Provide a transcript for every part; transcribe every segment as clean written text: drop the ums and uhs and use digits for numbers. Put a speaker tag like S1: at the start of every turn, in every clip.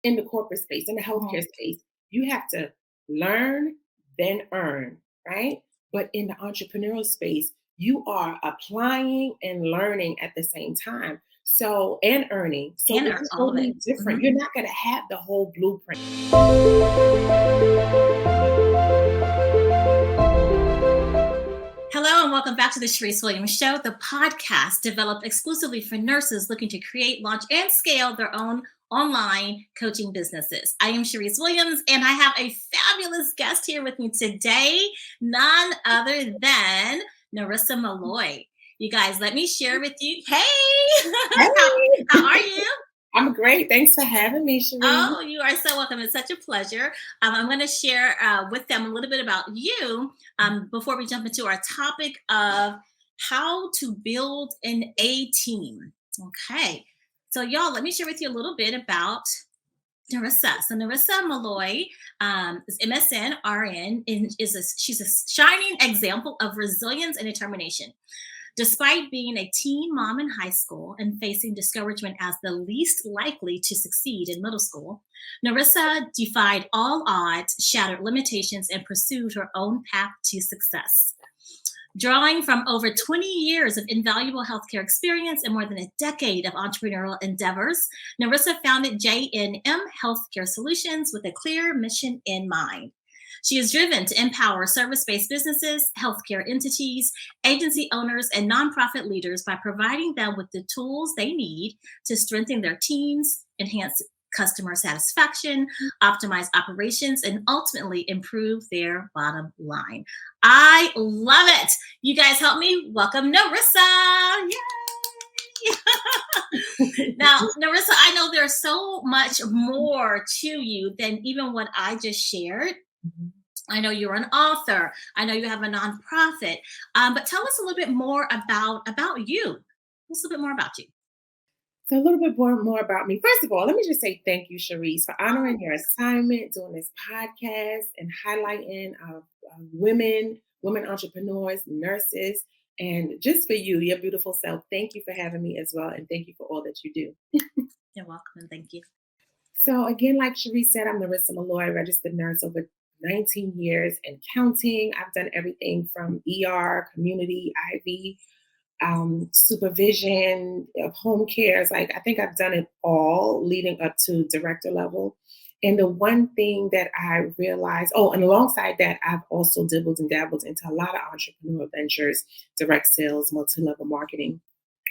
S1: in the corporate space, in the healthcare space, you have to learn, then earn, right? But in the entrepreneurial space, you are applying and learning at the same time. So, and earning. So
S2: And
S1: it's
S2: all of
S1: totally
S2: it.
S1: different. You're not going to have the whole blueprint.
S2: Hello and welcome back to the Sharice Williams Show, the podcast developed exclusively for nurses looking to create, launch, and scale their own online coaching businesses. I am Sharice Williams, and I have a fabulous guest here with me today, none other than Nerissa Malloy. You guys, let me share with you. Hey,
S1: Hey.
S2: how are you?
S1: I'm great. Thanks for having me, Sharice.
S2: Oh, you are so welcome. It's such a pleasure. I'm going to share with them a little bit about you before we jump into our topic of how to build an A team. Okay. So, y'all, let me share with you a little bit about Nerissa. So, Nerissa Malloy is MSN RN, and she's a shining example of resilience and determination. Despite being a teen mom in high school and facing discouragement as the least likely to succeed in middle school, Nerissa defied all odds, shattered limitations, and pursued her own path to success. Drawing from over 20 years of invaluable healthcare experience and more than a decade of entrepreneurial endeavors, Nerissa founded JNM Healthcare Solutions with a clear mission in mind. She is driven to empower service-based businesses, healthcare entities, agency owners, and nonprofit leaders by providing them with the tools they need to strengthen their teams, enhance customer satisfaction, optimize operations, and ultimately improve their bottom line. I love it. You guys help me welcome Nerissa. Yay! Now, Nerissa, I know there's so much more to you than even what I just shared. I know you're an author. I know you have a nonprofit. But tell us a little bit more about you. Tell us a little bit more about you.
S1: So a little bit more about me. First of all, let me just say thank you, Sharice, for honoring your assignment, doing this podcast, and highlighting women entrepreneurs, nurses, and just for you, your beautiful self. Thank you for having me as well, and thank you for all that you do.
S2: You're welcome, and thank you.
S1: So again, like Sharice said, I'm Nerissa Malloy, registered nurse over 19 years and counting. I've done everything from ER, community, IV, supervision of home cares. Like I think I've done it all leading up to director level. And the one thing that I realized, and alongside that, I've also dabbled into a lot of entrepreneurial ventures, direct sales, multi-level marketing,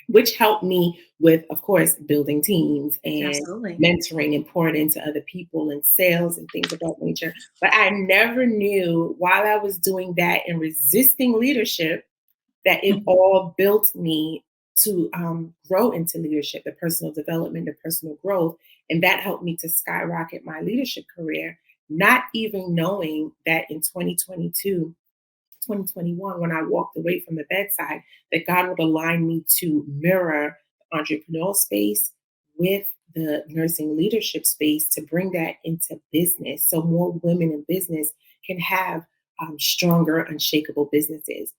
S1: which helped me with, of course, building teams and
S2: Absolutely.
S1: mentoring and pouring into other people and sales and things of that nature. But I never knew while I was doing that and resisting leadership that it all built me to grow into leadership, the personal development, the personal growth. And that helped me to skyrocket my leadership career, not even knowing that in 2021, when I walked away from the bedside, that God would align me to mirror the entrepreneurial space with the nursing leadership space to bring that into business so more women in business can have stronger, unshakable businesses.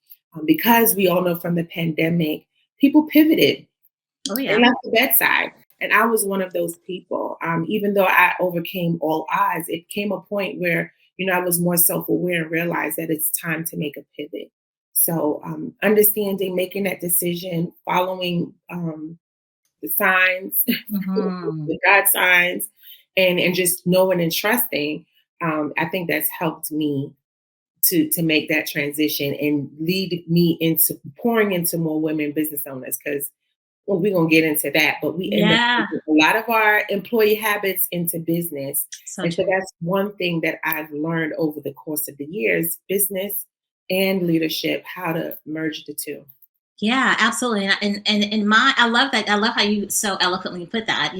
S1: Because we all know from the pandemic, people pivoted.
S2: Oh, yeah.
S1: They left the bedside. And I was one of those people. Even though I overcame all odds, it came a point where, I was more self-aware and realized that it's time to make a pivot. So understanding, making that decision, following the signs, the God signs, and just knowing and trusting, I think that's helped me to make that transition and lead me into pouring into more women business owners, because we're going to get into that, but we end up with a lot of our employee habits into business. So that's one thing that I've learned over the course of the years, business and leadership, how to merge the two.
S2: Yeah, absolutely. And I love that. I love how you so eloquently put that,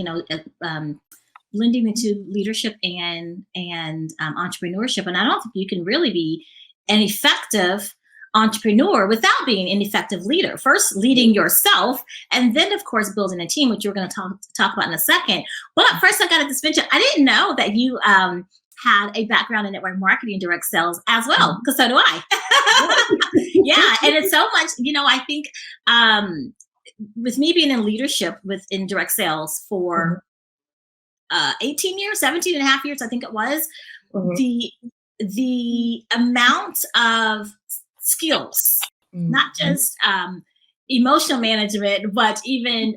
S2: blending the two, leadership and entrepreneurship. And I don't think you can really be an effective entrepreneur without being an effective leader. First, leading yourself, and then, of course, building a team, which we're going to talk about in a second. But first, I got to just mention, I didn't know that you had a background in network marketing, direct sales as well, because so do I. Yeah, and it's so much, I think with me being in leadership in direct sales for 18 years, 17 and a half years, I think it was,
S1: Mhm.
S2: the amount of skills, not
S1: Mhm.
S2: just emotional management, but even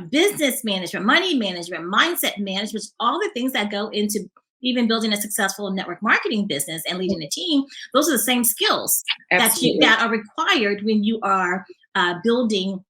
S2: business management, money management, mindset management, all the things that go into even building a successful network marketing business and leading a team. Those are the same skills
S1: Absolutely.
S2: that are required when you are building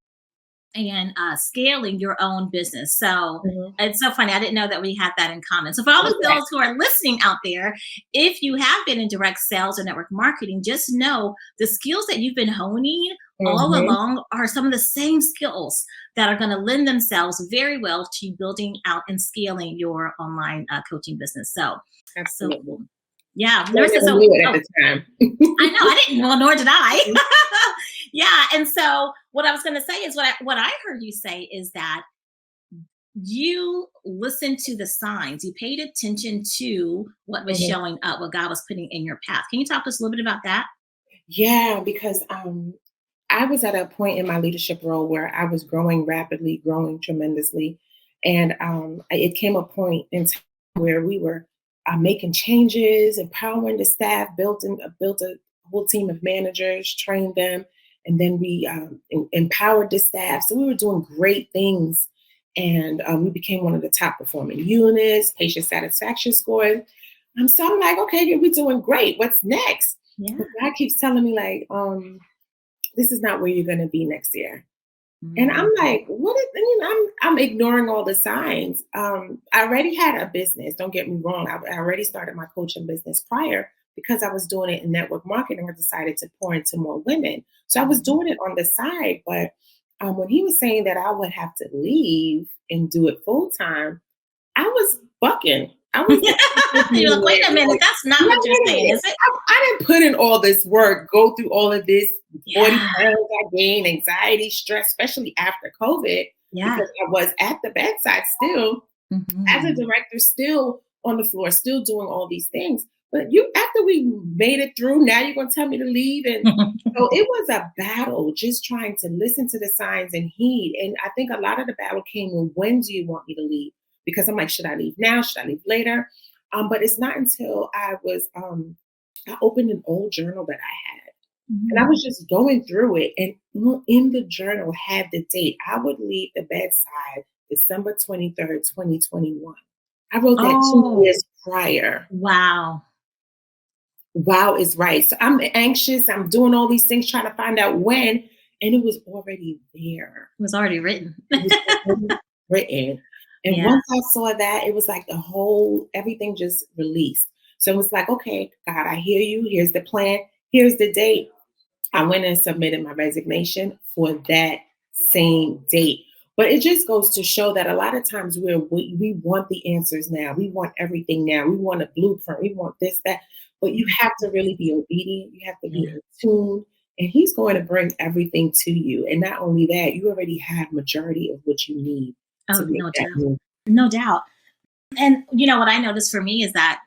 S2: and scaling your own business. So
S1: Mhm.
S2: it's so funny. I didn't know that we had that in common. So for all of
S1: Yeah.
S2: those who are listening out there, if you have been in direct sales or network marketing, just know the skills that you've been honing all
S1: Mhm.
S2: along are some of the same skills that are going to lend themselves very well to building out and scaling your online coaching business. So
S1: Absolutely.
S2: cool. Yeah,
S1: I
S2: Nerissa.
S1: never
S2: So,
S1: knew it at
S2: oh,
S1: the time.
S2: I know I didn't. Well, nor did I. Yeah, and so what I was going to say is what I heard you say is that you listened to the signs. You paid attention to what was
S1: Mhm.
S2: showing up, what God was putting in your path. Can you talk to us a little bit about that?
S1: Yeah, because I was at a point in my leadership role where I was growing rapidly, growing tremendously, and it came a point in time where we were making changes, empowering the staff, built a whole team of managers, trained them, and then we empowered the staff. So we were doing great things, and we became one of the top performing units, patient satisfaction scores. So I'm like, okay, yeah, we're doing great. What's next?
S2: Yeah.
S1: But God keeps telling me like, this is not where you're going to be next year. And I'm
S2: Mm.
S1: like, what is, I'm ignoring all the signs. I already had a business. Don't get me wrong. I already started my coaching business prior because I was doing it in network marketing. I decided to pour into more women. So I was
S2: Mhm.
S1: doing it on the side. But when he was saying that I would have to leave and do it full time, I was bucking. I was
S2: You're like, wait a minute,
S1: like,
S2: that's not
S1: no,
S2: what you're
S1: wait a
S2: saying,
S1: minute.
S2: is it?
S1: I didn't put in all this work, go through all of this 40
S2: Yeah.
S1: pounds I gained, anxiety, stress, especially after COVID,
S2: Yeah.
S1: because I was at the bedside still as a
S2: Mhm.
S1: director, still on the floor, still doing all these things. But you, after we made it through, now you're going to tell me to leave. And so it was a battle just trying to listen to the signs and heed. And I think a lot of the battle came with when do you want me to leave? Because I'm like, should I leave now? Should I leave later? But it's not until I opened an old journal that I had. And I
S2: Mhm.
S1: was just going through it. And in the journal had the date. I would leave the bedside December 23rd, 2021. I wrote that two
S2: Oh,
S1: years prior.
S2: wow.
S1: Wow is right. So I'm anxious. I'm doing all these things, trying to find out when. And it was already there.
S2: It was already written.
S1: It was already written. And
S2: Yeah.
S1: once I saw that, it was like everything just released. So it was like, okay, God, I hear you. Here's the plan. Here's the date. I went and submitted my resignation for that same date. But it just goes to show that a lot of times we want the answers now. We want everything now. We want a blueprint. We want this, that. But you have to really be obedient. You have to be
S2: Yeah.
S1: in tune. And he's going to bring everything to you. And not only that, you already have majority of what you need to
S2: Oh,
S1: make
S2: no
S1: that
S2: doubt.
S1: move.
S2: No doubt. And what I noticed for me is that,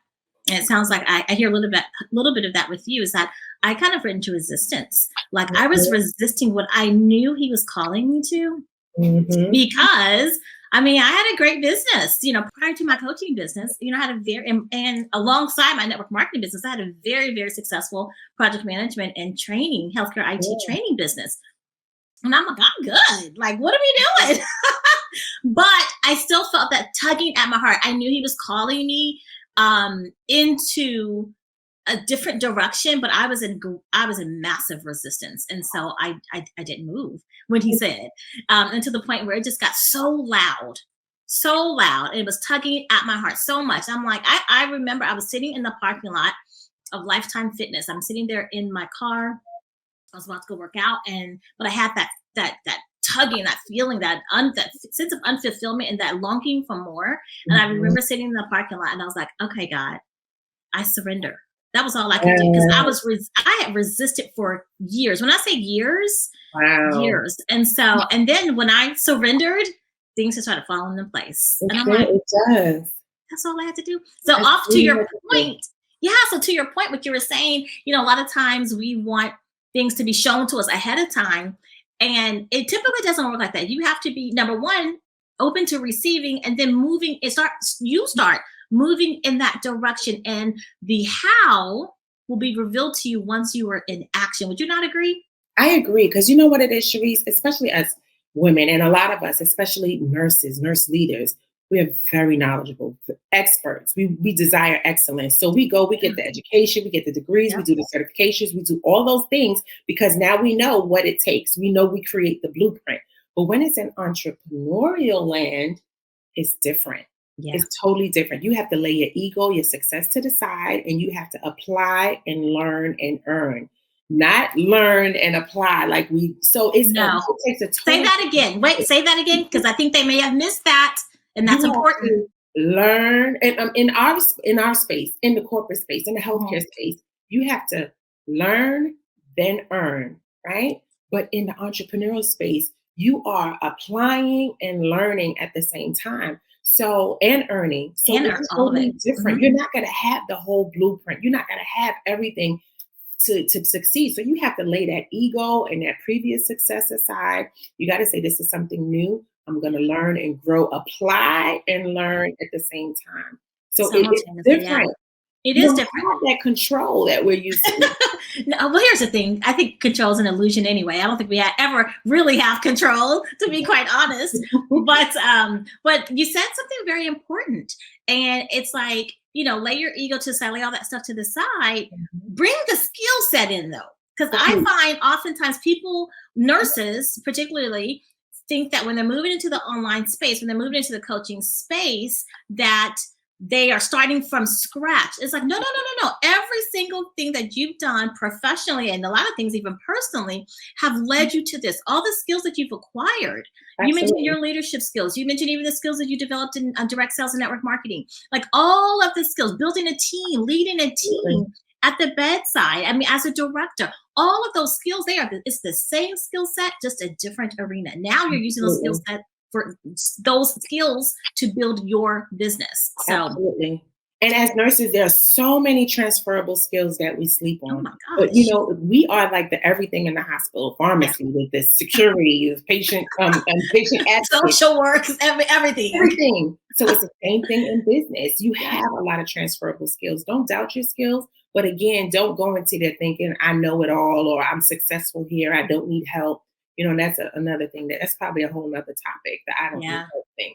S2: and it sounds like I hear a little bit of that with you, is that I kind of ran into resistance. Like I was resisting what I knew he was calling me to,
S1: Mhm.
S2: because I mean, I had a great business, prior to my coaching business, I had a and alongside my network marketing business, I had a very, very successful project management and training, healthcare IT
S1: Yeah.
S2: training business. And I'm like, I'm good. Like, what are we doing? But I still felt that tugging at my heart. I knew he was calling me into a different direction, but I was in massive resistance, and so I didn't move when he said, and to the point where it just got so loud, and it was tugging at my heart so much. I'm like, I remember I was sitting in the parking lot of Lifetime Fitness. I'm sitting there in my car. I was about to go work out, but I had that tugging, that feeling, that sense of unfulfillment and that longing for more. And I
S1: Mhm.
S2: remember sitting in the parking lot, and I was like, okay, God, I surrender. That was all I could do, because
S1: Yeah.
S2: I had resisted for years. When I say years,
S1: Wow.
S2: years. And then when I surrendered, things just started falling into place.
S1: It
S2: And I'm
S1: sure
S2: like,
S1: it does.
S2: that's all I had to do. So
S1: That's
S2: off to
S1: really
S2: your
S1: what it is.
S2: point. Yeah. So to your point, what you were saying, a lot of times we want things to be shown to us ahead of time. And it typically doesn't work like that. You have to be number one. open to receiving, and then moving. You start moving in that direction, and the how will be revealed to you once you are in action. Would you not agree?
S1: I agree, because you know what it is, Sharice, especially as women, and a lot of us, especially nurses, nurse leaders, we are very knowledgeable, experts. We desire excellence. So we go, we get the
S2: Mhm.
S1: education, we get the degrees, we
S2: Yep.
S1: do the certifications, we do all those things because now we know what it takes. We know we create the blueprint. But when it's an entrepreneurial land, it's different.
S2: Yeah.
S1: It's totally different. You have to lay your ego, your success to the side, and you have to apply and learn and earn, not learn and apply like we. So
S2: No.
S1: it takes a
S2: Say
S1: total.
S2: that again. Wait, say that again, because I think they may have missed that, and that's
S1: You have
S2: important.
S1: to learn, and in our space, in the corporate space, in the healthcare
S2: Mhm.
S1: space, you have to learn, then earn, right? But in the entrepreneurial space, you are applying and learning at the same time. So, and earning. So
S2: And
S1: it's
S2: all of it.
S1: totally different.
S2: Mhm.
S1: You're not going to have the whole blueprint. You're not going to have everything to succeed. So you have to lay that ego and that previous success aside. You got to say, this is something new. I'm going to learn and grow, apply and learn at the same time. So it's
S2: Simultaneously, yeah.
S1: different.
S2: It
S1: You
S2: is
S1: don't
S2: different.
S1: have that control that we're used to.
S2: No, well, here's the thing. I think control is an illusion anyway. I don't think we ever really have control, to be quite honest. But you said something very important, and it's like, lay your ego to the side, lay all that stuff to the side.
S1: Mhm.
S2: Bring the skill set in though, because I
S1: Okay.
S2: find oftentimes people, nurses particularly, think that when they're moving into the online space, when they're moving into the coaching space, that they are starting from scratch. It's like, no, no, no, no, no. Every single thing that you've done professionally, and a lot of things even personally, have led you to this. All the skills that you've acquired. You mentioned
S1: Absolutely.
S2: your leadership skills. You mentioned even the skills that you developed in direct sales and network marketing. Like all of the skills, building a team, leading a
S1: Absolutely.
S2: team at the bedside. I mean, as a director, all of those skills, it's the same skill set, just a different arena. Now you're using those skill
S1: Absolutely.
S2: set for those skills to build your business. So,
S1: Absolutely. And as nurses, there are so many transferable skills that we sleep
S2: oh
S1: on.
S2: my
S1: But
S2: gosh.
S1: we are like the everything in the hospital,
S2: Yeah.
S1: pharmacy with the security, the patient and patient advocate,
S2: Social work, everything.
S1: everything. So it's the same thing in business. You
S2: Yeah.
S1: have a lot of transferable skills. Don't doubt your skills, but again, don't go into there thinking I know it all or I'm successful here. I don't need help. That's another thing that's probably a whole nother topic, that I don't need
S2: Yeah.
S1: help thing.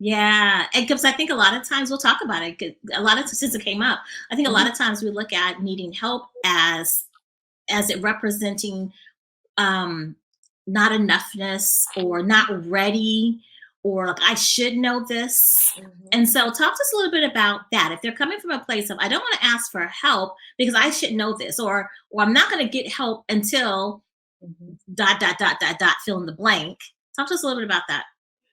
S2: Yeah. And because I think a lot of times we'll talk about it. 'Cause a lot of since it came up, I think a lot
S1: Mhm.
S2: of times we look at needing help as it representing um not enoughness or not ready, or like I should know this.
S1: Mhm.
S2: And so talk to us a little bit about that. If they're coming from a place of I don't want to ask for help because I should know this, or I'm not going to get help until
S1: Mhm.
S2: dot dot dot dot dot fill in the blank. Talk to us a little bit about that.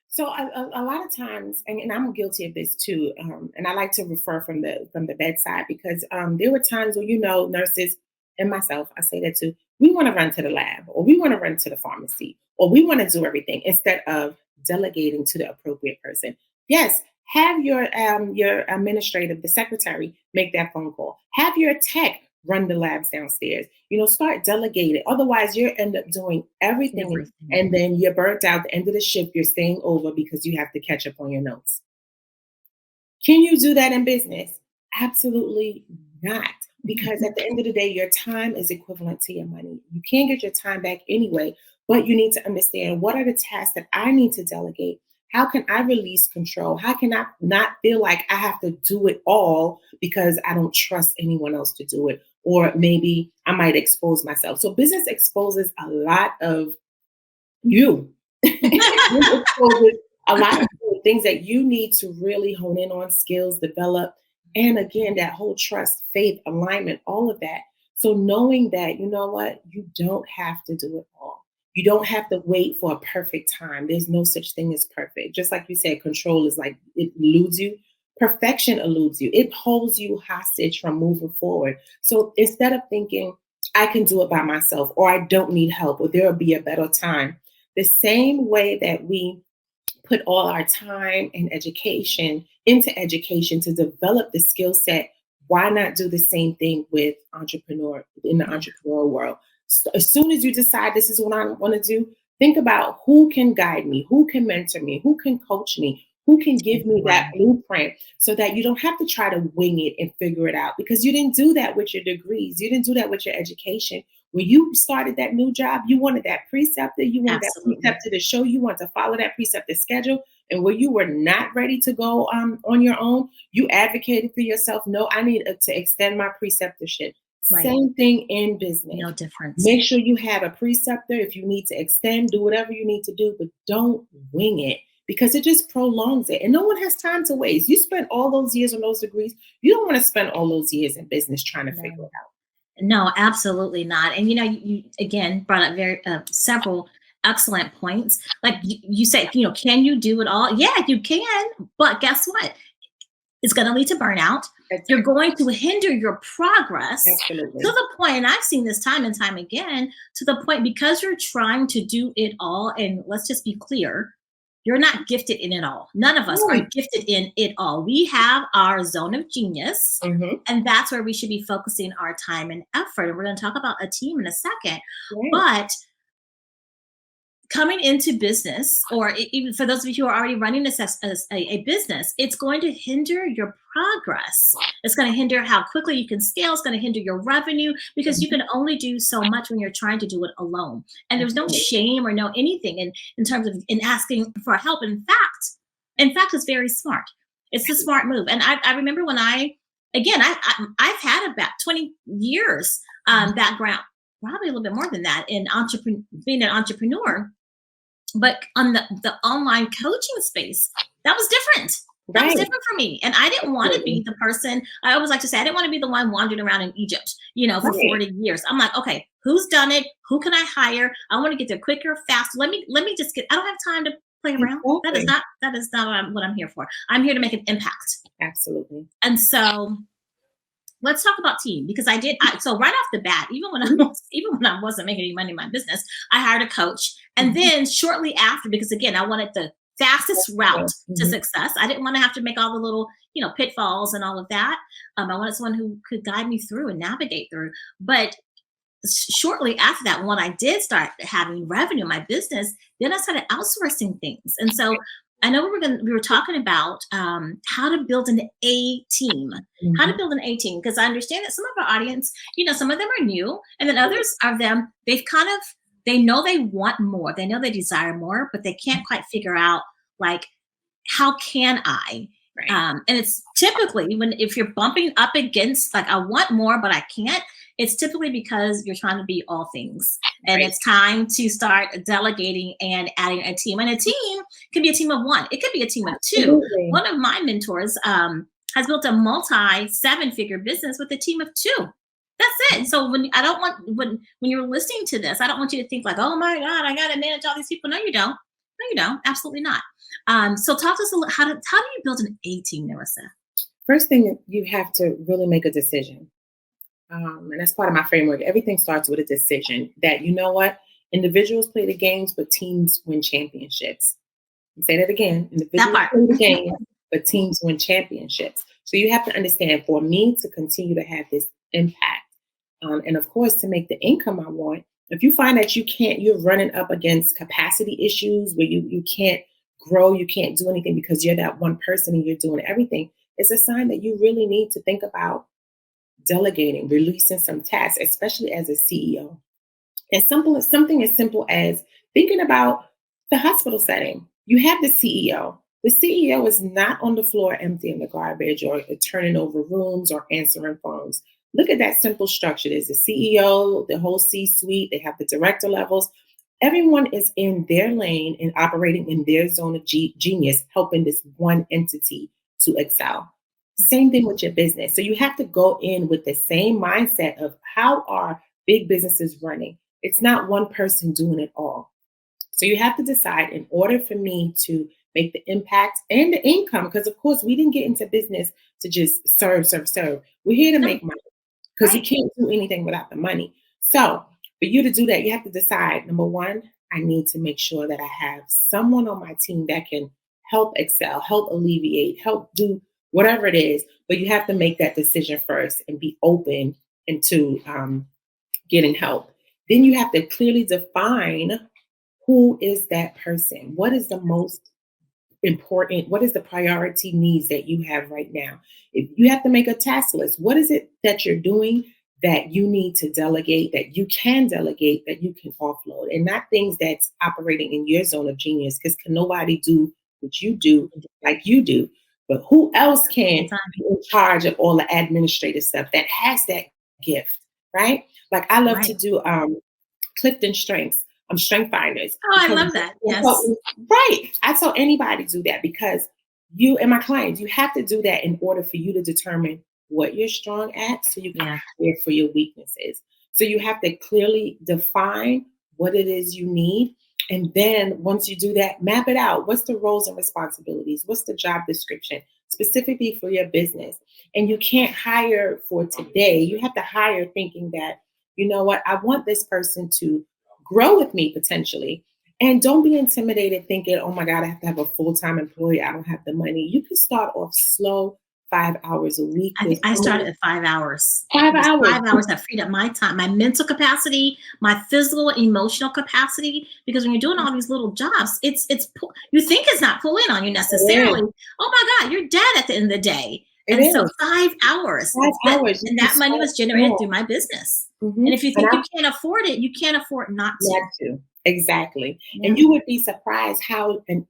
S1: So a lot of times, and I'm guilty of this too, and I like to refer from the bedside because there were times where nurses and myself, I say that too. We want to run to the lab, or we want to run to the pharmacy, or we want to do everything instead of delegating to the appropriate person. Yes, have your administrative, the secretary, make that phone call. Have your tech run the labs downstairs. Start delegating. Otherwise, you end up doing everything,
S2: Everything.
S1: and then you're burnt out. At the end of the shift, you're staying over because you have to catch up on your notes. Can you do that in business? Absolutely not. Because at the end of the day, your time is equivalent to your money. You can't get your time back anyway, but you need to understand, what are the tasks that I need to delegate? How can I release control? How can I not feel like I have to do it all because I don't trust anyone else to do it? Or maybe I might expose myself. So business exposes a lot of you. It exposes a lot of things that you need to really hone in on, skills, develop. And again, that whole trust, faith, alignment, all of that. So knowing that, you know what, you don't have to do it all. You don't have to wait for a perfect time. There's no such thing as perfect. Just like you said, control is like it eludes you. Perfection eludes you. It holds you hostage from moving forward. So instead of thinking, I can do it by myself, or I don't need help, or there'll be a better time, the same way that we put all our time and education into education to develop the skill set, why not do the same thing with entrepreneur in the
S2: Yeah.
S1: entrepreneurial world? So as soon as you decide this is what I want to do, Think about who can guide me, who can mentor me, who can coach me, who can give me that
S2: Right.
S1: blueprint so that you don't have to try to wing it and figure it out because you didn't do that with your degrees. You didn't do that with your education. When you started that new job, you wanted that preceptor, you wanted that
S2: Absolutely.
S1: preceptor to show you, wanted to follow that preceptor's schedule. And where you were not ready to go on your own, you advocated for yourself. No, I need to extend my preceptorship.
S2: Right.
S1: Same thing in business.
S2: No difference.
S1: Make sure you have a preceptor. If you need to extend, do whatever you need to do, but don't wing it because it just prolongs it. And no one has time to waste. You spent all those years on those degrees. You don't want to spend all those years in business trying to figure
S2: No.
S1: it out.
S2: No, absolutely not. And you again brought up very several excellent points. Like you said, can you do it all? Yeah, you can. But guess what? It's going to lead to burnout. You're
S1: Exactly.
S2: going to hinder your progress to
S1: Absolutely.
S2: the point, and I've seen this time and time again, to the point because you're trying to do it all. And let's just be clear, you're not gifted in it all. None of us are
S1: Right.
S2: gifted in it all. We have our zone of genius,
S1: Hmm.
S2: and that's where we should be focusing our time and effort. And we're going to talk about a team in a second.
S1: Right.
S2: But coming into business, or even for those of you who are already running a business, it's going to hinder your progress. It's going to hinder how quickly you can scale. It's going to hinder your revenue because you
S1: Mhm.
S2: can only do so much when you're trying to do it alone. And there's no
S1: Absolutely.
S2: shame or no anything in terms of in asking for help. In fact, it's very smart. It's a smart move. And I remember when I've had about 20 years background, probably a little bit more than that in being an entrepreneur, but on the online coaching space, that was different. That was
S1: Right.
S2: different for me. And I didn't want to
S1: Absolutely.
S2: be the person. I always like to say, I didn't want to be the one wandering around in Egypt, for
S1: Right.
S2: 40 years. I'm like, okay, who's done it? Who can I hire? I want to get there quicker, faster. Let me just I don't have time to play around.
S1: Exactly.
S2: That is not what I'm here for. I'm here to make an impact.
S1: Absolutely.
S2: And so let's talk about team because so right off the bat,
S1: Mhm.
S2: even when I wasn't making any money in my business, I hired a coach. And
S1: Mhm.
S2: then shortly after, because again, I wanted the fastest route to
S1: Mhm.
S2: success. I didn't want to have to make all the little, pitfalls and all of that. I wanted someone who could guide me through and navigate through. But shortly after that, when I did start having revenue in my business, then I started outsourcing things. And so I know we were talking about how to build an A team, how to
S1: Mhm.
S2: build an A team, because I understand that some of our audience, some of them are new, and then others of them, they know they want more, they know they desire more, but they can't quite figure out like how can I?
S1: Right.
S2: And it's typically if you're bumping up against like I want more but I can't, it's typically because you're trying to be all things, and
S1: Right.
S2: it's time to start delegating and adding a team. And a team can be a team of one. It could be a team of two.
S1: Absolutely.
S2: One of my mentors has built a multi seven-figure business with a team of two. That's it. So when I don't want when you're listening to this, I don't want you to think like, oh my God, I got to manage all these people. No, you don't. No, you don't. Absolutely not. So talk to us a little. How do you build an A team, Nerissa?
S1: First thing, you have to really make a decision. And that's part of my framework. Everything starts with a decision that, you know what, individuals play the games, but teams win championships. And say that again,
S2: That
S1: individuals
S2: part.
S1: play the games, but teams win championships. So you have to understand for me to continue to have this impact, and of course, to make the income I want, if you find that you're running up against capacity issues where you can't grow, you can't do anything because you're that one person and you're doing everything, it's a sign that you really need to think about delegating, releasing some tasks, especially as a CEO. Something as simple as thinking about the hospital setting. You have the CEO. The CEO is not on the floor emptying the garbage or turning over rooms or answering phones. Look at that simple structure. There's the CEO, the whole C-suite, they have the director levels. Everyone is in their lane and operating in their zone of genius, helping this one entity to excel. Same thing with your business. So you have to go in with the same mindset of how are big businesses running. It's not one person doing it all. So you have to decide in order for me to make the impact and the income, because of course we didn't get into business to just serve, serve, serve. We're here to
S2: No,
S1: make money because you
S2: right.
S1: can't do anything without the money. So for you to do that, you have to decide number one, I need to make sure that I have someone on my team that can help excel, help alleviate, help do whatever it is. But you have to make that decision first and be open into getting help. Then you have to clearly define who is that person? What is the most important? What is the priority needs that you have right now? If you have to make a task list, what is it that you're doing that you need to delegate, that you can delegate, that you can offload, and not things that's operating in your zone of genius? Because can nobody do what you do like you do? But who else can
S2: Same time.
S1: be in charge of all the administrative stuff that has that gift, right? Like I love to
S2: Right.
S1: do Clifton Strengths, Strength Finders.
S2: Oh, I
S1: Because
S2: love that. Yes.
S1: right, I tell anybody do that because you and my clients, you have to do that in order for you to determine what you're strong at, so you can
S2: Yeah.
S1: hire for your weaknesses. So you have to clearly define what it is you need. And then once you do that, map it out. What's the roles and responsibilities? What's the job description specifically for your business? And you can't hire for today. You have to hire thinking that, you know what, I want this person to grow with me potentially. And don't be intimidated thinking, oh my God, I have to have a full-time employee. I don't have the money. You can start off slow, 5 hours a week
S2: I
S1: with
S2: think I started at 5 hours.
S1: five
S2: It was
S1: hours.
S2: 5 hours that freed up my time, my mental capacity, my physical, emotional capacity. Because when you're doing all these little jobs, you think it's not pulling on you
S1: It
S2: necessarily.
S1: is.
S2: Oh my God, you're dead at the end of the day.
S1: It
S2: And so
S1: is.
S2: 5 hours,
S1: 5 hours. You
S2: and
S1: can
S2: that money
S1: start
S2: was generated through
S1: small.
S2: my business. And
S1: Mhm.
S2: if you
S1: And
S2: think you can't afford it, you can't afford not
S1: not
S2: to.
S1: to. Exactly. And
S2: Yeah.
S1: you would be surprised how an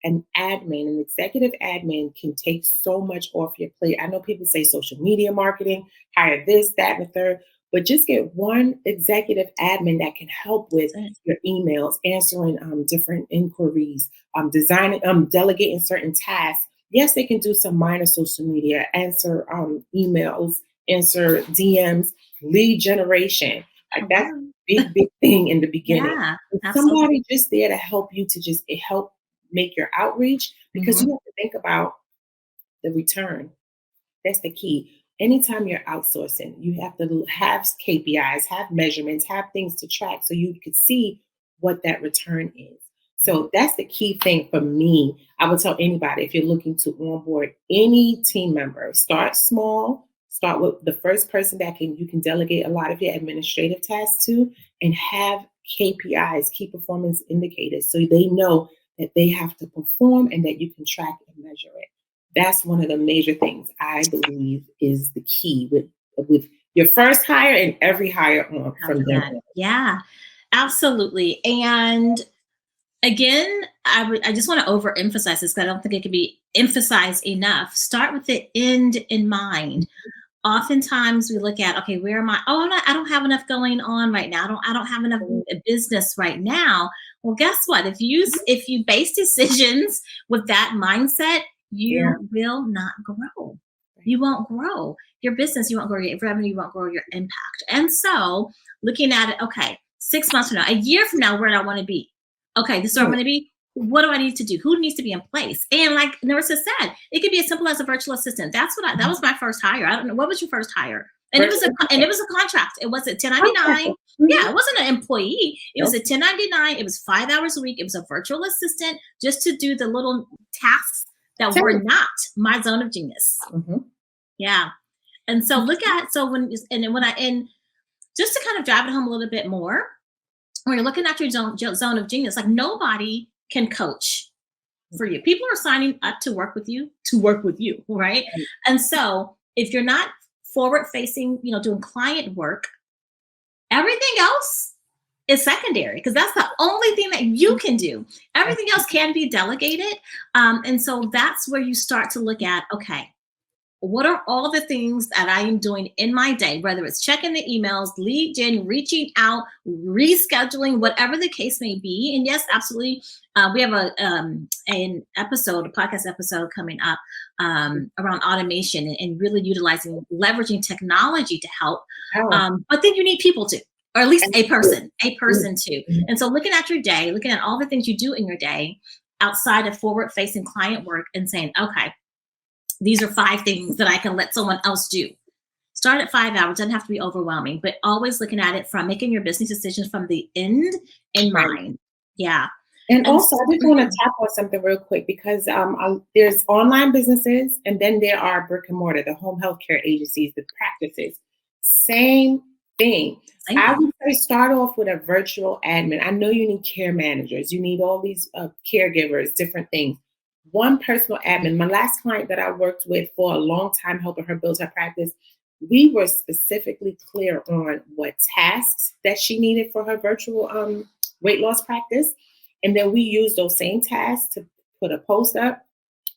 S1: executive admin can take so much off your plate. I know people say social media marketing, hire this, that, and the third, but just get one executive admin that can help with
S2: That's it.
S1: your emails, answering different inquiries, designing, delegating certain tasks. Yes, they can do some minor social media, answer emails, answer DMs, lead generation. Like
S2: Oh,
S1: that's
S2: wow.
S1: big, big thing in the beginning.
S2: Yeah,
S1: With
S2: absolutely.
S1: somebody just there to help you to just help make your outreach, because you
S2: Mhm.
S1: have to think about the return. That's the key. Anytime you're outsourcing, you have to have KPIs, have measurements, have things to track so you can see what that return is. So that's the key thing for me. I would tell anybody, if you're looking to onboard any team member, start small, start with the first person that you can delegate a lot of your administrative tasks to, and have KPIs, key performance indicators, so they know that they have to perform and that you can track and measure it. That's one of the major things I believe is the key with your first hire and every hire on
S2: After
S1: from then
S2: that.
S1: on.
S2: Yeah, absolutely. And again, I just want to overemphasize this because I don't think it can be emphasized enough. Start with the end in mind. Oftentimes we look at, okay, where am I? Oh, I don't have enough going on right now. I don't have enough business right now. Well, guess what? If you base decisions with that mindset,
S1: Yeah.
S2: you will not grow. You won't grow your business. You won't grow your revenue. You won't grow your impact. And so, looking at it, okay, 6 months from now, a year from now, where do I want to be? Okay, this is where I want to be. What do I need to do? Who needs to be in place? And like Nerissa said, it could be as simple as a virtual assistant. That was my first hire. I don't know, what was your first hire? And it was a contract. It wasn't 1099. Yeah, it wasn't an employee. It was
S1: Nope.
S2: a 1099. It was 5 hours a week. It was a virtual assistant just to do the little tasks that were not my zone of genius.
S1: Mhm.
S2: Yeah. And so look at so when and then when I and just to kind of drive it home a little bit more, when you're looking at your zone of genius, like nobody can coach for you. People are signing up to work with you, right? And so if you're not forward facing, doing client work, everything else is secondary because that's the only thing that you can do. Everything else can be delegated. And so that's where you start to look at, okay, what are all the things that I am doing in my day, whether it's checking the emails, lead gen, reaching out, rescheduling, whatever the case may be. And yes, absolutely. We have an podcast episode coming up around automation and really leveraging technology to help.
S1: Oh,
S2: But then you need people too, or at least a person
S1: absolutely.
S2: too.
S1: Mhm.
S2: And so looking at your day, looking at all the things you do in your day outside of forward facing client work and saying, okay, these are 5 things that I can let someone else do. Start at 5 hours. Doesn't have to be overwhelming, but always looking at it from making your business decisions from the end in
S1: Right.
S2: mind. Yeah.
S1: And
S2: And
S1: also, I just want to tap on something real quick because there's online businesses and then there are brick and mortar, the home healthcare agencies, the practices. Same thing.
S2: Same
S1: I
S2: thing.
S1: would say start off with a virtual admin. I know you need care managers, you need all these caregivers, different things. One personal admin. My last client that I worked with for a long time, helping her build her practice, we were specifically clear on what tasks that she needed for her virtual weight loss practice. And then we used those same tasks to put a post up.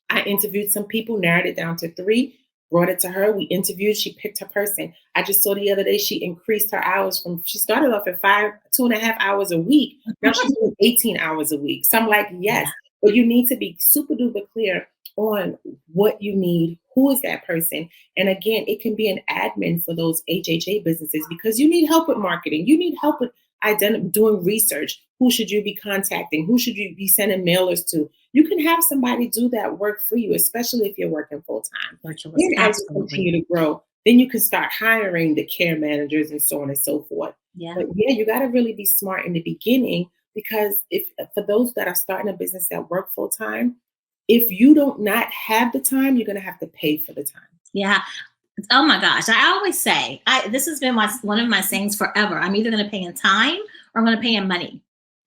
S1: I interviewed some people, narrowed it down to three, brought it to her. We interviewed, she picked her person. I just saw the other day she increased her hours she started off at 2.5 hours a week. Now she's doing 18 hours a week. So I'm like,
S2: Yeah,
S1: yes, but you need to be super duper clear on what you need, who is that person. And again, it can be an admin for those HHA businesses because you need help with marketing. You need help with doing research. Who should you be contacting? Who should you be sending mailers to? You can have somebody do that work for you, especially if you're working full time.
S2: virtual
S1: Then as you
S2: absolutely.
S1: continue to grow, then you can start hiring the care managers and so on and so forth.
S2: Yeah.
S1: But yeah, you got to really be smart in the beginning because if for those that are starting a business that work full time, if you don't not have the time, you're going to have to pay for the time.
S2: Yeah. Oh my gosh. I always say, this has been one of my sayings forever. I'm either going to pay in time or I'm going to pay in money.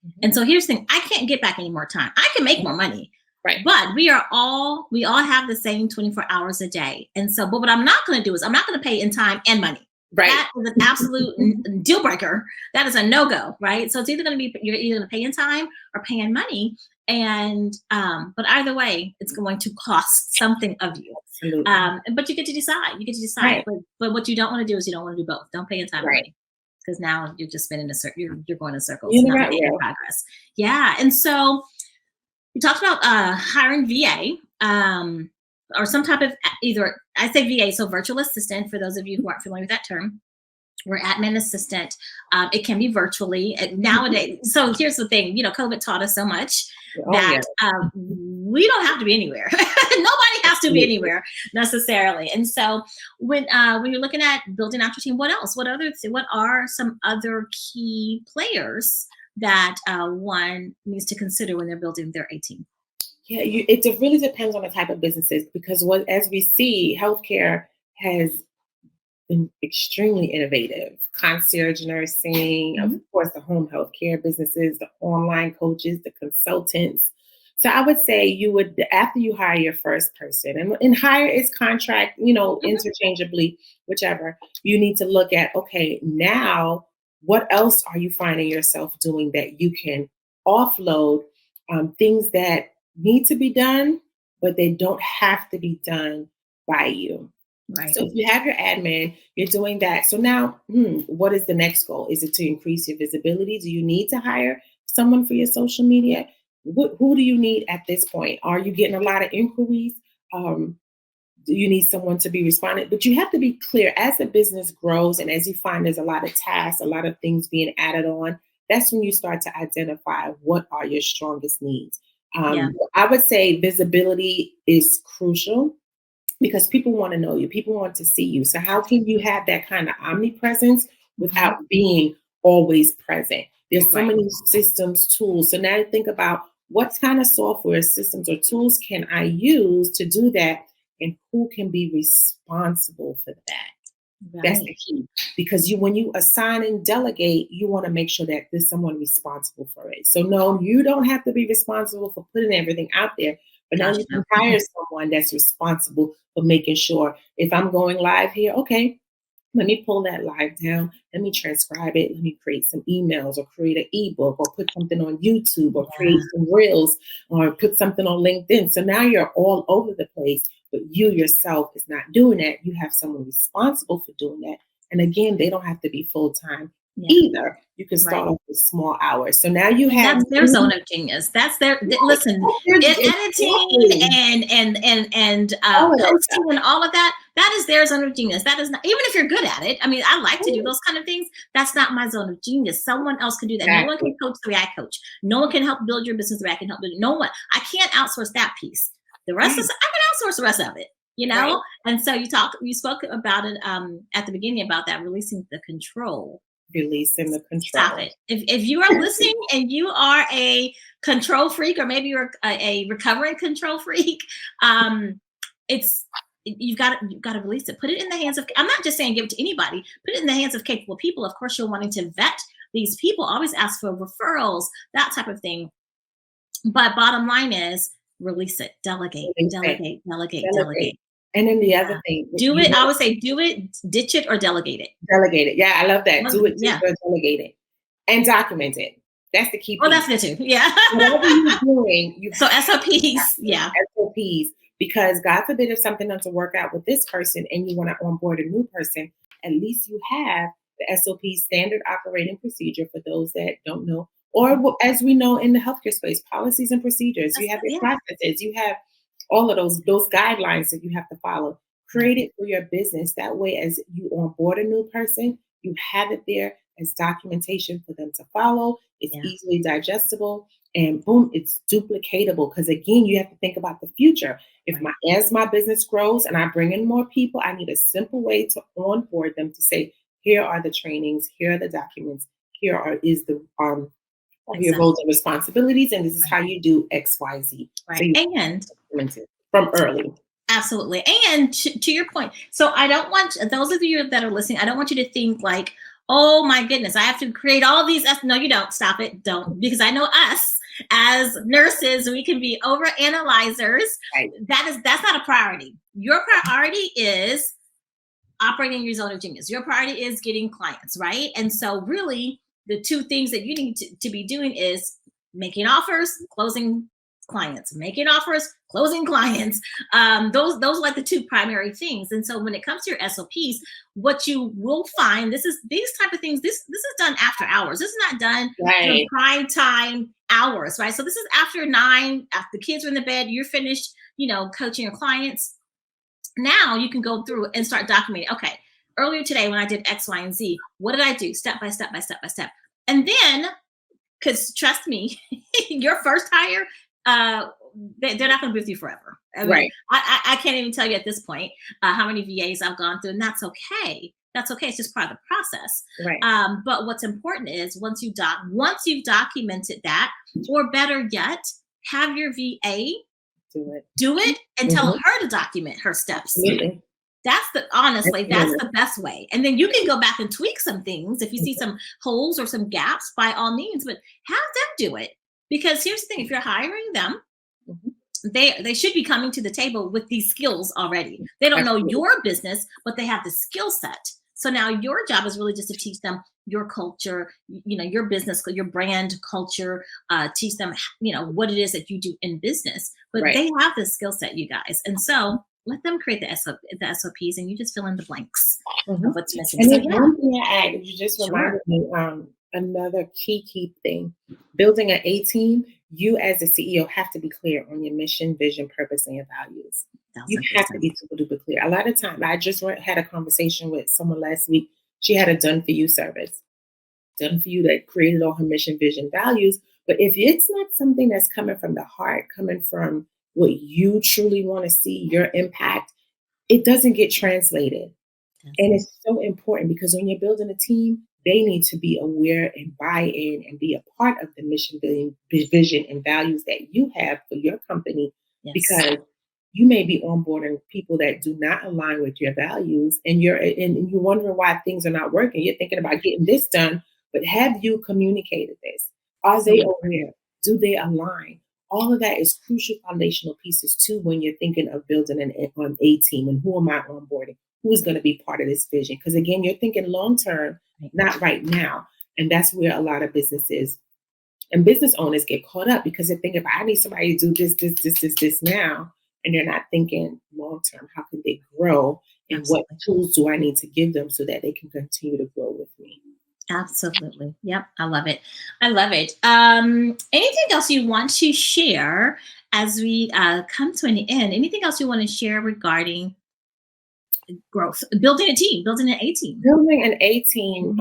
S1: Mhm.
S2: And so here's the thing, I can't get back any more time. I can make more money,
S1: Right.
S2: but we all have the same 24 hours a day. And so, but what I'm not going to do is I'm not going to pay in time and money.
S1: Right.
S2: That is an absolute deal breaker. That is a no-go, right? So it's either going to be, you're either going to pay in time or pay in money. And, but either way, it's going to cost something of you.
S1: Absolutely.
S2: But you get to decide,
S1: Right.
S2: but what you don't want to do is you don't want to do both. Don't pay in time or
S1: Right.
S2: money. Because now you're just spinning you're going in circles,
S1: You're in the
S2: not
S1: right
S2: making
S1: way.
S2: progress. Yeah. And so we talked about hiring VA or some type of either, I say VA, so virtual assistant, for those of you who aren't familiar with that term, or admin assistant. It can be virtually nowadays. So here's the thing, COVID taught us so much
S1: Oh
S2: that
S1: yeah.
S2: we don't have to be anywhere. Nobody has to be anywhere necessarily. And so when you're looking at building out your team, what else? What are some other key players that one needs to consider when they're building their A team?
S1: Yeah, it really depends on the type of businesses because as we see, healthcare has been extremely innovative. Concierge nursing, of course, the home health care businesses, the online coaches, the consultants. So I would say you would, after you hire your first person, and hire is contract, interchangeably, whichever, you need to look at, okay, now what else are you finding yourself doing that you can offload things that need to be done, but they don't have to be done by you.
S2: Right.
S1: So if you have your admin, you're doing that. So now, what is the next goal? Is it to increase your visibility? Do you need to hire someone for your social media? Who do you need at this point? Are you getting a lot of inquiries? Do you need someone to be responding? But you have to be clear as the business grows and as you find there's a lot of tasks, a lot of things being added on. That's when you start to identify what are your strongest needs.
S2: Yeah.
S1: I would say visibility is crucial because people want to know you, people want to see you. So how can you have that kind of omnipresence without being always present? There's so
S2: Right.
S1: many systems, tools. So now think about what kind of software systems or tools can I use to do that, and who can be responsible for that? That's the
S2: Right.
S1: key. Because when you assign and delegate, you want to make sure that there's someone responsible for it. So no, you don't have to be responsible for putting everything out there, but now you can
S2: Gotcha.
S1: hire someone that's responsible for making sure if I'm going live here, okay, let me pull that live down. Let me transcribe it. Let me create some emails or create an ebook or put something on YouTube or create some reels or put something on LinkedIn. So now you're all over the place, but you yourself is not doing that. You have someone responsible for doing that. And again, they don't have to be full time either. You can
S2: Right.
S1: start off with small hours. So now you
S2: And
S1: have
S2: that's their zone of genius. That's their listen, editing and
S1: all of that stuff.
S2: posting and all of that. That is their zone of genius. That is not, even if you're good at it. I mean, I like to do those kind of things. That's not my zone of genius. Someone else can do that. No one can coach the way I coach. No one can help build your business the way I can help build it. No one. I can't outsource that piece. The rest of I can outsource the rest of it.
S1: Right.
S2: And so you spoke about it at the beginning about that, releasing the control.
S1: Releasing the control.
S2: Stop it. If you are listening and you are a control freak, or maybe you're a recovering control freak, it's you've got to release it. Put it in the hands of, I'm not just saying give it to anybody, put it in the hands of capable people. Of course, you're wanting to vet these people, always ask for referrals, that type of thing. But bottom line is release it, delegate,
S1: Release it.
S2: delegate, delegate,
S1: Delegate.
S2: delegate.
S1: And then the
S2: Yeah.
S1: other thing,
S2: Do it. I would say do it, ditch it, or delegate it.
S1: delegate it. Yeah, I love that. Do it,
S2: Yeah.
S1: delegate it, and document it. That's the key
S2: Oh,
S1: piece.
S2: that's good too. Yeah.
S1: Whatever you're doing, you
S2: So
S1: have
S2: SOPs. Yeah.
S1: SOPs, because God forbid if something doesn't work out with this person and you want to onboard a new person, at least you have the SOP, standard operating procedure, for those that don't know. Or as we know in the healthcare space, policies and procedures. You have your processes. You have all of those guidelines that you have to follow. Create it for your business. That way, as you onboard a new person, you have it there as documentation for them to follow. It's easily digestible, and boom, it's duplicatable. Because again, you have to think about the future. As my business grows and I bring in more people, I need a simple way to onboard them to say, here are the trainings, here are the documents, is the your roles and responsibilities, and this is how you do X, Y, Z.
S2: Right.
S1: So you
S2: and
S1: from early.
S2: Absolutely. And to your point, so I don't want those of you that are listening, I don't want you to think like, oh my goodness, I have to create all these. No, you don't. Stop it. Don't. Because I know us as nurses, we can be over analyzers.
S1: Right.
S2: That's not a priority. Your priority is operating your zone of genius. Your priority is getting clients, right? And so really the two things that you need to be doing is making offers, closing clients, making offers, closing clients. Those are like the two primary things. And so when it comes to your SOPs, what you will find, these type of things, this is done after hours. This is not done in prime time hours, right? So this is after 9, after the kids are in the bed, you're finished, coaching your clients. Now you can go through and start documenting. Okay, earlier today when I did X, Y, and Z, what did I do? Step by step by step by step. And then, because trust me, your first hire, they're not going to be with you forever. I mean,
S1: right.
S2: I can't even tell you at this point how many VAs I've gone through, and that's okay. That's okay. It's just part of the process.
S1: Right.
S2: But what's important is once you've documented that, or better yet, have your VA do it and tell her to document her steps.
S1: Absolutely.
S2: That's the best way. And then you can go back and tweak some things if you see some holes or some gaps, by all means, but have them do it. Because here's the thing, if you're hiring them, they should be coming to the table with these skills already. They don't know your business, but they have the skill set. So now your job is really just to teach them your culture, your business, your brand culture, teach them, what it is that you do in business. But they have the skill set, you guys. And so let them create the SOPs, and you just fill in the blanks of what's missing.
S1: And then one thing I add, you just reminded me, another key thing, building an A team, you as a CEO have to be clear on your mission, vision, purpose, and your values. You have to be super duper clear. A lot of times, I just had a conversation with someone last week. She had a done for you service, done for you, that created all her mission, vision, values. But if it's not something that's coming from the heart, coming from what you truly want to see, your impact, it doesn't get translated. And it's so important, because when you're building a team, they need to be aware and buy in and be a part of the mission, vision, and values that you have for your company. Because you may be onboarding people that do not align with your values, and you're wondering why things are not working. You're thinking about getting this done, but have you communicated this? Are they aware? Do they align? All of that is crucial foundational pieces too when you're thinking of building an A team, and who am I onboarding? Who's going to be part of this vision? Because again, you're thinking long term, not right now. And that's where a lot of businesses and business owners get caught up, because they're thinking, I need somebody to do this now. And they're not thinking long term, how can they grow? And what tools do I need to give them so that they can continue to grow with me?
S2: Absolutely. Yep. I love it. Anything else you want to share as we come to an end? Anything else you want to share regarding growth, building a team, building an A team?
S1: Building an A team.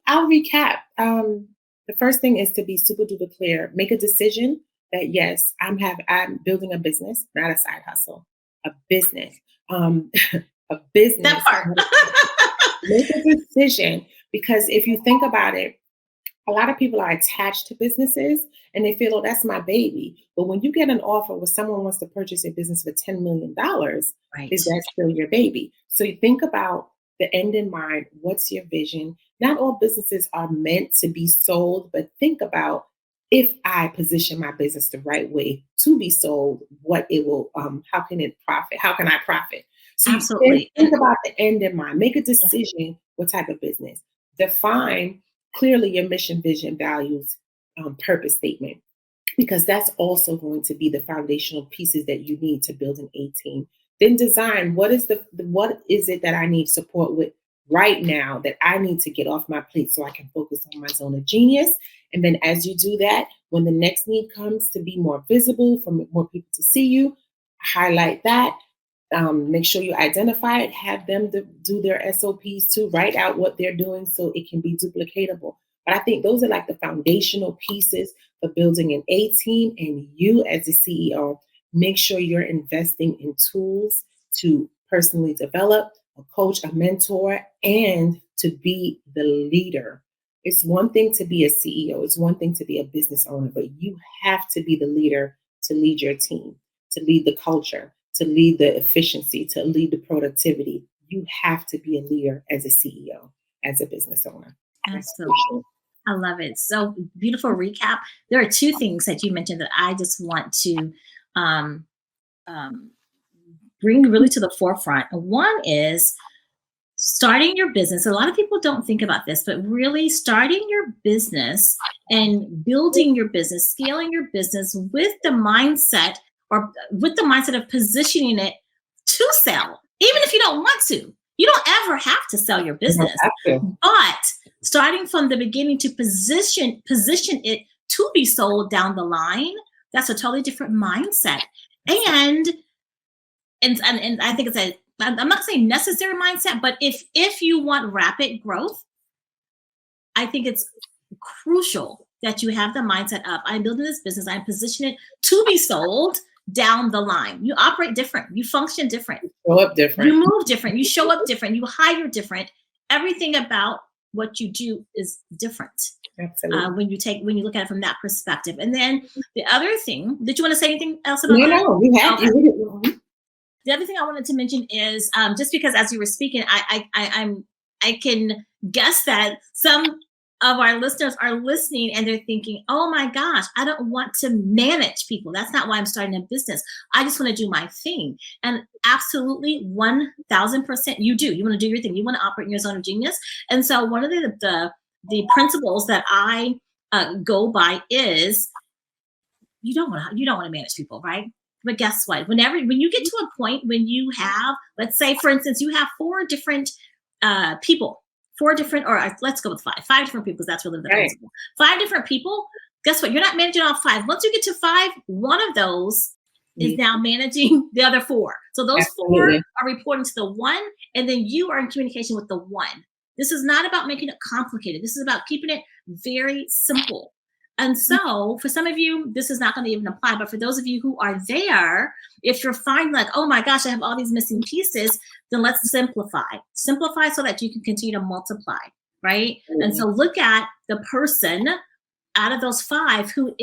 S1: I'll recap. The first thing is to be super duper clear. Make a decision that yes, I'm building a business, not a side hustle, a business. A business.
S2: That part.
S1: Make a decision, because if you think about it, A lot of people are attached to businesses and they feel, oh, that's my baby. But when you get an offer where someone wants to purchase your business for $10 million,
S2: Right.
S1: is that still your baby? So you think about the end in mind. What's your vision? Not all businesses are meant to be sold, but think about, if I position my business the right way to be sold, what it will, how can it profit? How can I profit? So you
S2: Absolutely. And
S1: think about the end in mind. Make a
S2: yeah,
S1: decision what type of business. Define clearly your mission, vision, values, purpose statement, because that's also going to be the foundational pieces that you need to build an A team. Then design, what is it that I need support with right now, that I need to get off my plate so I can focus on my zone of genius. And then as you do that, when the next need comes to be more visible, for more people to see you, highlight that. Make sure you identify it, have them do their SOPs to write out what they're doing so it can be duplicatable. But I think those are like the foundational pieces for building an A team. And you, as a CEO, make sure you're investing in tools to personally develop, a coach, a mentor, and to be the leader. It's one thing to be a CEO, it's one thing to be a business owner, but you have to be the leader to lead your team, to lead the culture, to lead the efficiency, to lead the productivity. You have to be a leader as a CEO, as a business owner. That's
S2: absolutely.
S1: crucial.
S2: I love it. So beautiful recap. There are two things that you mentioned that I just want to um, um, bring really to the forefront. One is starting your business. A lot of people don't think about this, but really starting your business and building your business, scaling your business with the mindset, or with the mindset of positioning it to sell, even if you don't want to. You don't ever have to sell your
S1: You don't
S2: business,
S1: have to.
S2: but starting from the beginning to position it to be sold down the line, that's a totally different mindset. And and I think it's a, I'm not saying necessary mindset, but if you want rapid growth, I think it's crucial that you have the mindset of, I'm building this business, I'm positioning it to be sold down the line. You operate different, you function different,
S1: Show up
S2: you
S1: different.
S2: move different, you show up different, you hire different. Everything about what you do is different
S1: Absolutely.
S2: when you look at it from that perspective. And then the other thing, did you want to say anything else about
S1: No,
S2: that?
S1: no, you have
S2: Okay.
S1: you.
S2: The other thing I wanted to mention is, just because as you were speaking, I can guess that some of our listeners are listening and they're thinking, "Oh my gosh, I don't want to manage people. That's not why I'm starting a business. I just want to do my thing." And absolutely, 1,000%, you do. You want to do your thing. You want to operate in your zone of genius. And so, one of the principles that I go by is, you don't want to manage people, right? But guess what? When you get to a point when you have, let's say, for instance, you have four different people, four different, or let's go with five different people, because that's really the
S1: Right.
S2: principle. Five different people. Guess what? You're not managing all five. Once you get to five, one of those is
S1: Me.
S2: now managing the other four. So those four
S1: Absolutely.
S2: are reporting to the one, and then you are in communication with the one. This is not about making it complicated. This is about keeping it very simple. And so, for some of you, this is not going to even apply. But for those of you who are there, if you're finding like, oh my gosh, I have all these missing pieces, then let's simplify. Simplify so that you can continue to multiply, right? And
S1: Absolutely.
S2: so, look at the person out of those five who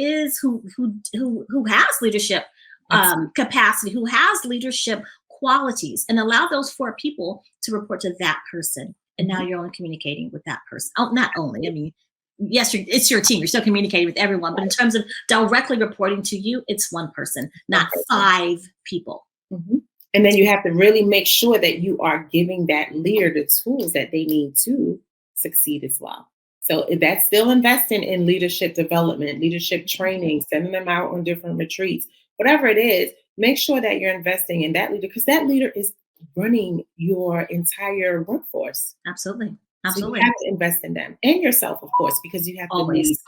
S2: has leadership
S1: Absolutely.
S2: capacity, who has leadership qualities, and allow those four people to report to that person. And now
S1: Mhm.
S2: you're only communicating with that person. Oh, not only, I mean, yes, it's your team. You're still communicating with everyone, but in terms of directly reporting to you, it's one person,
S1: One
S2: not
S1: person.
S2: five people.
S1: Mhm. And then you have to really make sure that you are giving that leader the tools that they need to succeed as well. So if that's still investing in leadership development, leadership training, sending them out on different retreats, whatever it is, make sure that you're investing in that leader, because that leader is running your entire workforce.
S2: Absolutely.
S1: So you
S2: Absolutely.
S1: have to invest in them and yourself, of course, because you have to lead.
S2: Always.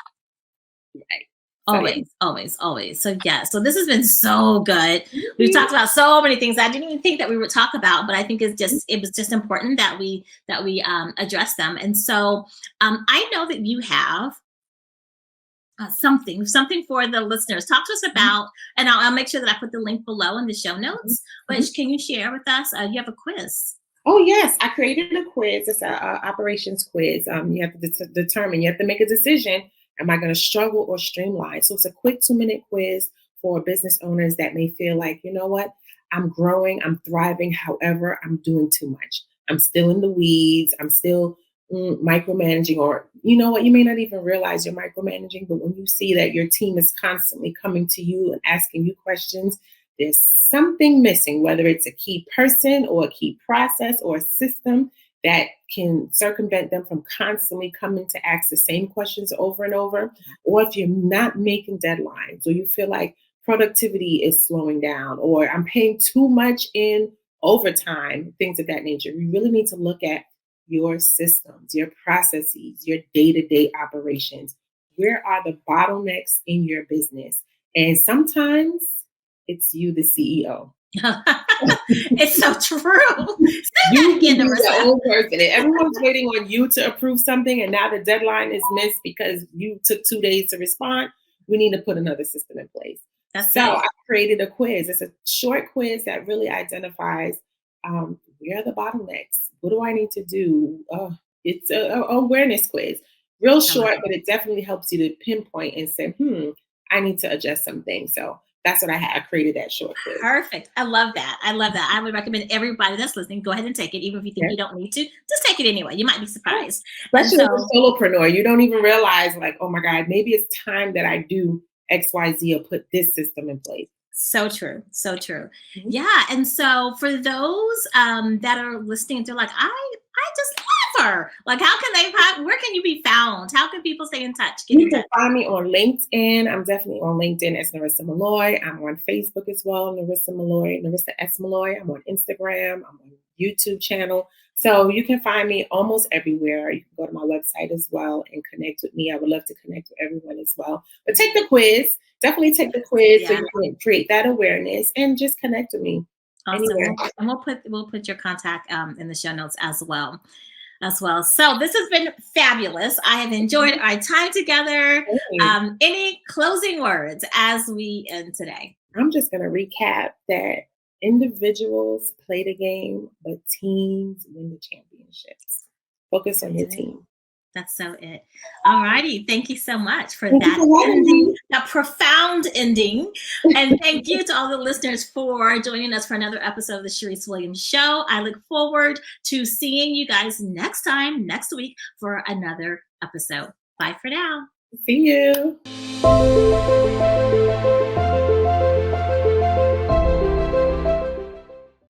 S1: Right. So yeah.
S2: Always, always, always. So yeah, so this has been so good. We've
S1: Mhm.
S2: talked about so many things I didn't even think that we would talk about, but I think it was just important that we address them. And so I know that you have something for the listeners. Talk to us
S1: Mhm.
S2: about, and I'll make sure that I put the link below in the show
S1: Mhm.
S2: notes. But
S1: Mhm.
S2: can you share with us? You have a quiz.
S1: Oh yes, I created a quiz. It's a operations quiz. You have to determine. You have to make a decision. Am I going to struggle or streamline? So it's a quick 2 minute quiz for business owners that may feel like, you know what, I'm growing, I'm thriving. However, I'm doing too much. I'm still in the weeds. I'm still micromanaging, or you know what, you may not even realize you're micromanaging. But when you see that your team is constantly coming to you and asking you questions, there's something missing, whether it's a key person or a key process or a system that can circumvent them from constantly coming to ask the same questions over and over. Or if you're not making deadlines, or you feel like productivity is slowing down, or I'm paying too much in overtime, things of that nature, you really need to look at your systems, your processes, your day to day operations. Where are the bottlenecks in your business? And sometimes it's you, the CEO.
S2: It's so true. Say that
S1: You can
S2: again,
S1: be the
S2: Nerissa.
S1: old person. And everyone's waiting on you to approve something, and now the deadline is missed because you took 2 days to respond. We need to put another system in place.
S2: That's
S1: So
S2: it.
S1: I created a quiz. It's a short quiz that really identifies where are the bottlenecks? What do I need to do? It's a awareness quiz. Real
S2: I love
S1: short,
S2: it.
S1: but it definitely helps you to pinpoint and say, I need to adjust something. So that's what I had. I created that short quiz.
S2: Perfect. I love that. I love that. I would recommend everybody that's listening, go ahead and take it, even if you think
S1: Yeah.
S2: you don't need to. Just take it anyway. You might be
S1: Yeah.
S2: surprised. And
S1: Especially as
S2: so,
S1: a solopreneur, you don't even realize, like, oh my God, maybe it's time that I do XYZ or put this system in place.
S2: so true. So true.
S1: Mhm.
S2: Yeah. And so for those that are listening, they're like, I just love her. Like, how can they, where can you be found? How can people stay in touch, get
S1: You
S2: in
S1: can
S2: touch?
S1: find me on LinkedIn. I'm definitely on LinkedIn as Nerissa Malloy. I'm on Facebook as well, Nerissa Malloy, Nerissa S. Malloy. I'm on Instagram. I'm on YouTube channel. So you can find me almost everywhere. You can go to my website as well and connect with me. I would love to connect with everyone as well. But take the quiz. Definitely take the quiz so
S2: Yeah.
S1: you can create that awareness and just connect with me
S2: Awesome.
S1: anywhere.
S2: And we'll put your contact in the show notes as well. As well. So this has been fabulous. I have enjoyed our time together.
S1: Okay.
S2: Any closing words as we end today?
S1: I'm just going to recap that individuals play the game, but teams win the championships. Focus on
S2: That's
S1: your
S2: it.
S1: team.
S2: That's so it. All righty. Thank you so much for
S1: Thank you
S2: that
S1: for having
S2: ending,
S1: me.
S2: that profound ending. And thank you to all the listeners for joining us for another episode of the Sharice Williams Show. I look forward to seeing you guys next time, next week, for another episode. Bye for now.
S1: See you.